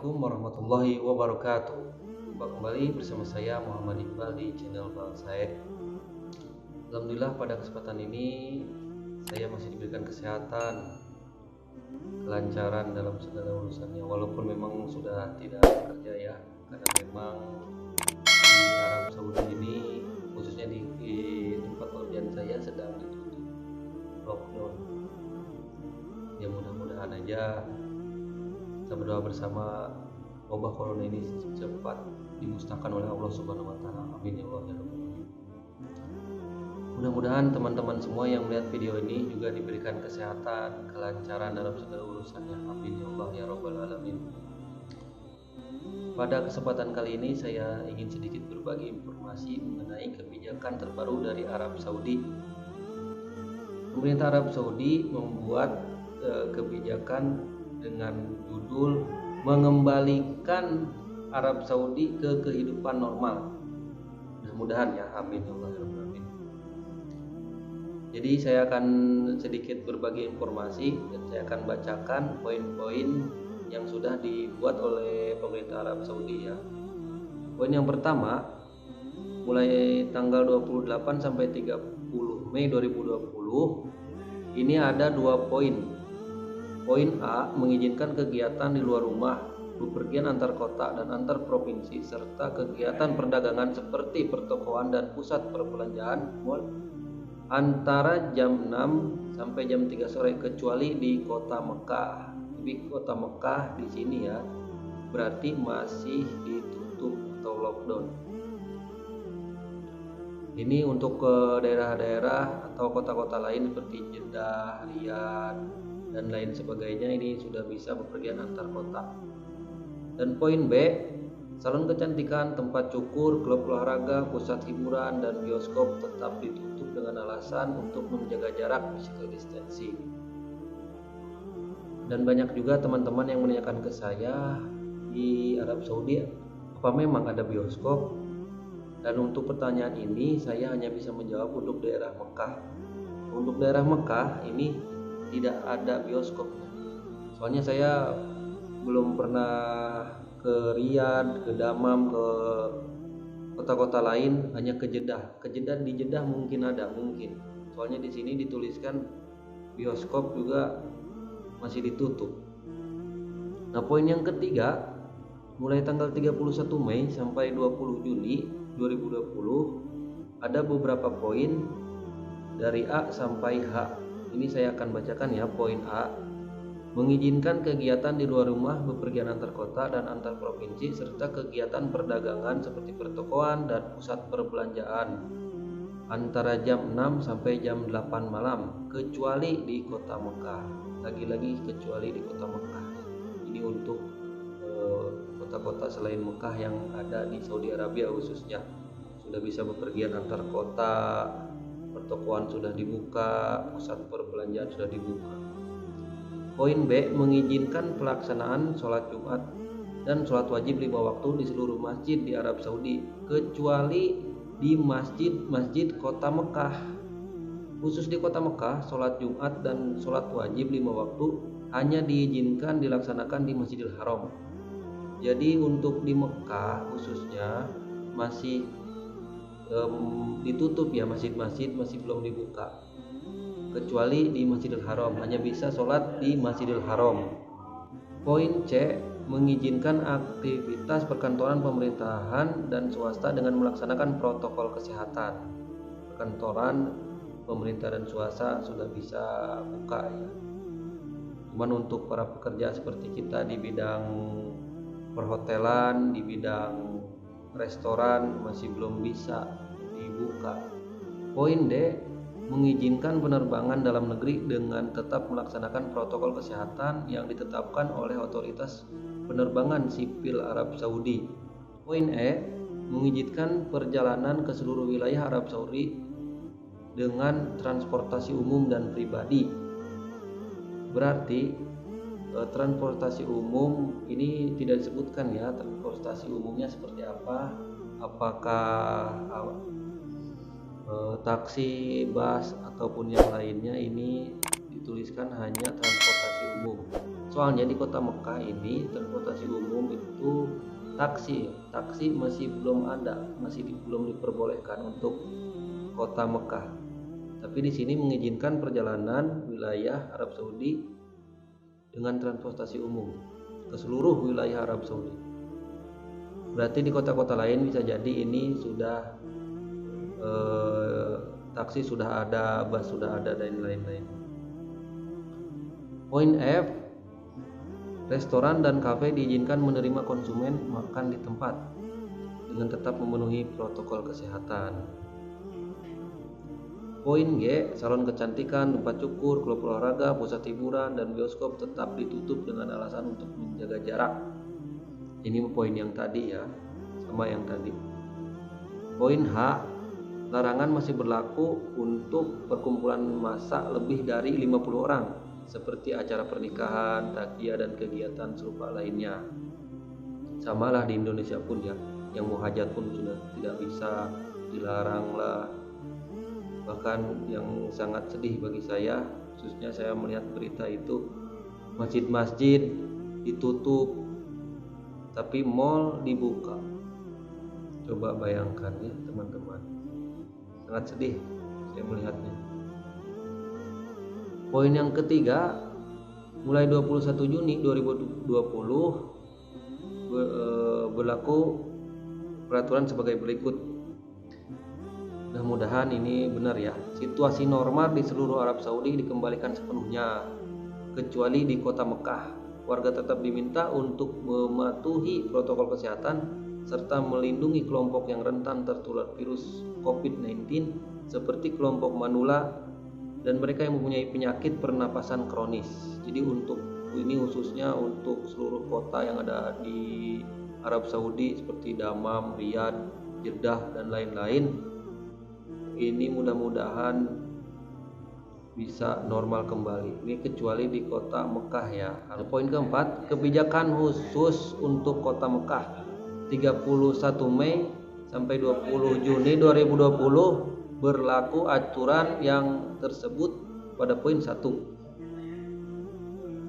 Assalamualaikum warahmatullahi wabarakatuh. Jumpa kembali bersama saya Muhammad Iqbal di channel Bang Said. Alhamdulillah pada kesempatan ini saya masih diberikan kesehatan, kelancaran dalam segala urusannya, walaupun memang sudah tidak bekerja ya, karena memang di Arab Saudi ini, khususnya di tempat pekerjaan saya sedang ditutup lockdown. Ya mudah-mudahan aja kita berdoa bersama wabah corona ini cepat dimusnahkan oleh Allah Subhanahu wa taala. Amin ya Allah ya Rabbal alamin. Mudah-mudahan teman-teman semua yang melihat video ini juga diberikan kesehatan, kelancaran dalam segala urusannya. Amin ya Allah ya Rabbal alamin. Pada kesempatan kali ini saya ingin sedikit berbagi informasi mengenai kebijakan terbaru dari Arab Saudi. Pemerintah Arab Saudi membuat kebijakan dengan judul mengembalikan Arab Saudi ke kehidupan normal. Mudah-mudahan ya, amin ya Allah ya Rabbal alamin. Jadi saya akan sedikit berbagi informasi dan saya akan bacakan poin-poin yang sudah dibuat oleh pemerintah Arab Saudi ya. Poin yang pertama, mulai tanggal 28 sampai 30 Mei 2020 ini ada 2 poin. Poin A, mengizinkan kegiatan di luar rumah, bepergian antar kota dan antar provinsi, serta kegiatan perdagangan seperti pertokoan dan pusat perbelanjaan mal antara jam 6 sampai jam 3 sore kecuali di kota Mekah. Di kota Mekah di sini ya, berarti masih ditutup atau lockdown. Ini untuk ke daerah-daerah atau kota-kota lain seperti Jeddah, Riyadh dan lain sebagainya, ini sudah bisa bepergian antar kota. Dan poin B, salon kecantikan, tempat cukur, klub olahraga, pusat hiburan dan bioskop tetap ditutup dengan alasan untuk menjaga jarak physical distancing. Dan banyak juga teman-teman yang menanyakan ke saya di Arab Saudi apa memang ada bioskop. Dan untuk pertanyaan ini saya hanya bisa menjawab untuk daerah Mekah. Untuk daerah Mekah ini tidak ada bioskop. Soalnya saya belum pernah ke Riyadh, ke Damam, ke kota-kota lain, hanya ke Jeddah. Ke Jeddah, di Jeddah mungkin ada, mungkin. Soalnya di sini dituliskan bioskop juga masih ditutup. Nah, poin yang ketiga, mulai tanggal 31 Mei sampai 20 Juni 2020 ada beberapa poin dari A sampai H. Ini saya akan bacakan ya. Poin A, mengizinkan kegiatan di luar rumah, bepergian antar kota dan antar provinsi, serta kegiatan perdagangan seperti pertokoan dan pusat perbelanjaan antara jam 6 sampai jam 8 malam kecuali di kota Mekah. Lagi-lagi kecuali di kota Mekah. Ini untuk kota-kota selain Mekah yang ada di Saudi Arabia khususnya sudah bisa bepergian antar kota, pertokoan sudah dibuka, pusat perbelanjaan sudah dibuka. Poin B, mengizinkan pelaksanaan sholat Jumat dan sholat wajib 5 waktu di seluruh masjid di Arab Saudi kecuali di masjid-masjid kota Mekah. Khusus di kota Mekah, sholat Jumat dan sholat wajib 5 waktu hanya diizinkan dilaksanakan di Masjidil Haram. Jadi untuk di Mekah khususnya masih ditutup ya, masjid-masjid masih belum dibuka kecuali di Masjidil Haram, hanya bisa sholat di Masjidil Haram. Poin C, mengizinkan aktivitas perkantoran, pemerintahan dan swasta dengan melaksanakan protokol kesehatan. Perkantoran, pemerintah dan swasta sudah bisa buka ya. Cuman untuk para pekerja seperti kita di bidang perhotelan, di bidang restoran masih belum bisa dibuka. Poin D, mengizinkan penerbangan dalam negeri dengan tetap melaksanakan protokol kesehatan yang ditetapkan oleh otoritas penerbangan sipil Arab Saudi. Poin E, mengizinkan perjalanan ke seluruh wilayah Arab Saudi dengan transportasi umum dan pribadi. Berarti transportasi umum ini tidak disebutkan ya, transportasi umumnya seperti apa, apakah taksi, bus ataupun yang lainnya. Ini dituliskan hanya transportasi umum. Soalnya di kota Mekah ini transportasi umum itu taksi masih belum ada, belum diperbolehkan untuk kota Mekah. Tapi di sini mengizinkan perjalanan wilayah Arab Saudi dengan transportasi umum ke seluruh wilayah Arab Saudi. Berarti di kota-kota lain bisa jadi ini sudah taksi sudah ada, bus sudah ada, dan lain-lain. Poin F, restoran dan kafe diizinkan menerima konsumen makan di tempat dengan tetap memenuhi protokol kesehatan. Poin G, salon kecantikan, tempat cukur, klub olahraga, pusat hiburan, dan bioskop tetap ditutup dengan alasan untuk menjaga jarak. Ini poin yang tadi ya, sama yang tadi. Poin H, larangan masih berlaku untuk perkumpulan massa lebih dari 50 orang, seperti acara pernikahan, takziah, dan kegiatan serupa lainnya. Samalah di Indonesia pun ya, yang mau hajat pun sudah tidak bisa, dilarang lah. Bahkan yang sangat sedih bagi saya, khususnya saya melihat berita itu, masjid-masjid ditutup tapi mall dibuka. Coba bayangkan ya teman-teman, sangat sedih saya melihatnya. Poin yang ketiga, mulai 21 Juni 2020 berlaku peraturan sebagai berikut. Mudah-mudahan ini benar ya. Situasi normal di seluruh Arab Saudi dikembalikan sepenuhnya, kecuali di kota Mekah. Warga tetap diminta untuk mematuhi protokol kesehatan serta melindungi kelompok yang rentan tertular virus COVID-19 seperti kelompok manula dan mereka yang mempunyai penyakit pernapasan kronis. Jadi untuk ini khususnya untuk seluruh kota yang ada di Arab Saudi seperti Dammam, Riyadh, Jeddah, dan lain-lain. Ini mudah-mudahan bisa normal kembali. Ini kecuali di kota Mekah ya. Poin keempat, kebijakan khusus untuk kota Mekah 31 Mei sampai 20 Juni 2020 berlaku aturan yang tersebut pada poin 1.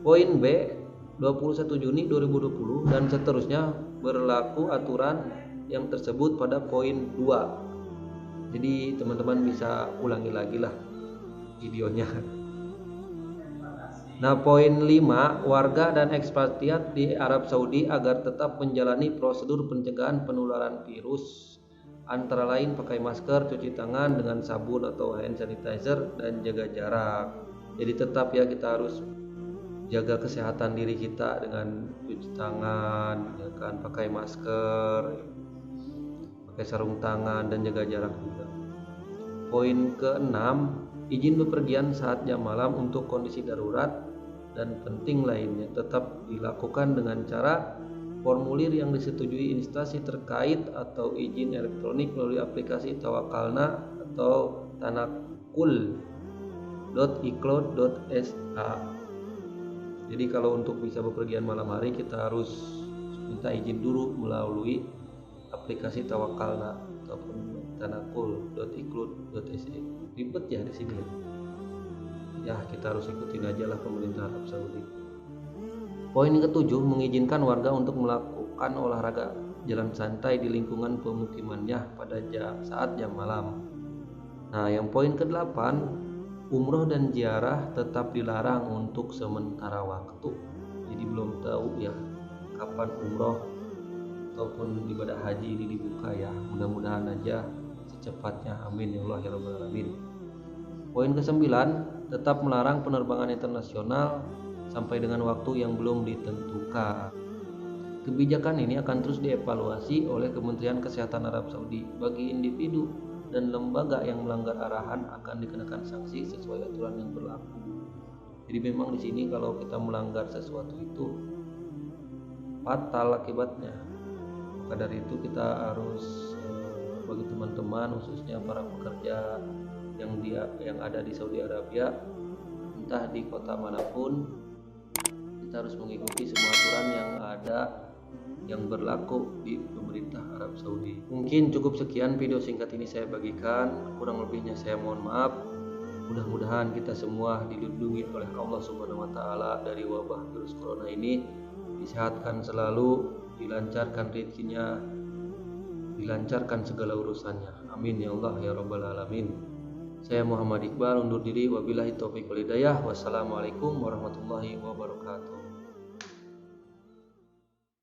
Poin B, 21 Juni 2020 dan seterusnya berlaku aturan yang tersebut pada poin 2. Jadi teman-teman bisa ulangi lagi lah videonya. Nah, poin 5, warga dan ekspatriat di Arab Saudi agar tetap menjalani prosedur pencegahan penularan virus, antara lain pakai masker, cuci tangan dengan sabun atau hand sanitizer, dan jaga jarak. Jadi tetap ya kita harus jaga kesehatan diri kita dengan cuci tangan, ya kan, pakai masker, pakai sarung tangan, dan jaga jarak juga. Poin ke-6, izin bepergian saat jam malam untuk kondisi darurat dan penting lainnya tetap dilakukan dengan cara formulir yang disetujui instansi terkait atau izin elektronik melalui aplikasi Tawakalna atau tanakul.icloud.sa. Jadi kalau untuk bisa bepergian malam hari kita harus minta izin dulu melalui aplikasi Tawakalna ataupun tanakul.icloud.sa. Ribet ya di sini. Ya kita harus ikutin aja lah pemerintah Arab Saudi. Poin ke-7, mengizinkan warga untuk melakukan olahraga jalan santai di lingkungan pemukimannya pada saat jam malam. Nah, yang poin ke-8, umroh dan ziarah tetap dilarang untuk sementara waktu. Jadi belum tahu ya kapan umroh ataupun ibadah haji ini dibuka ya. Mudah-mudahan aja secepatnya, amin ya Allah ya rabbal alamin. Poin ke-9, tetap melarang penerbangan internasional sampai dengan waktu yang belum ditentukan. Kebijakan ini akan terus dievaluasi oleh Kementerian Kesehatan Arab Saudi. Bagi individu dan lembaga yang melanggar arahan akan dikenakan sanksi sesuai aturan yang berlaku. Jadi memang di sini kalau kita melanggar sesuatu itu fatal akibatnya. Maka dari itu kita harus bagi teman-teman khususnya para pekerja yang ada di Saudi Arabia, entah di kota manapun, kita harus mengikuti semua aturan yang ada yang berlaku di pemerintah Arab Saudi. Mungkin cukup sekian video singkat ini saya bagikan, kurang lebihnya saya mohon maaf. Mudah-mudahan kita semua dilindungi oleh Allah Subhanahu wa taala dari wabah virus corona ini, disehatkan selalu, dilancarkan rezekinya, dilancarkan segala urusannya. Amin ya Allah ya rabbal alamin. Saya Muhammad Iqbal undur diri, wabillahi taufiq wal hidayah. Wassalamualaikum warahmatullahi wabarakatuh.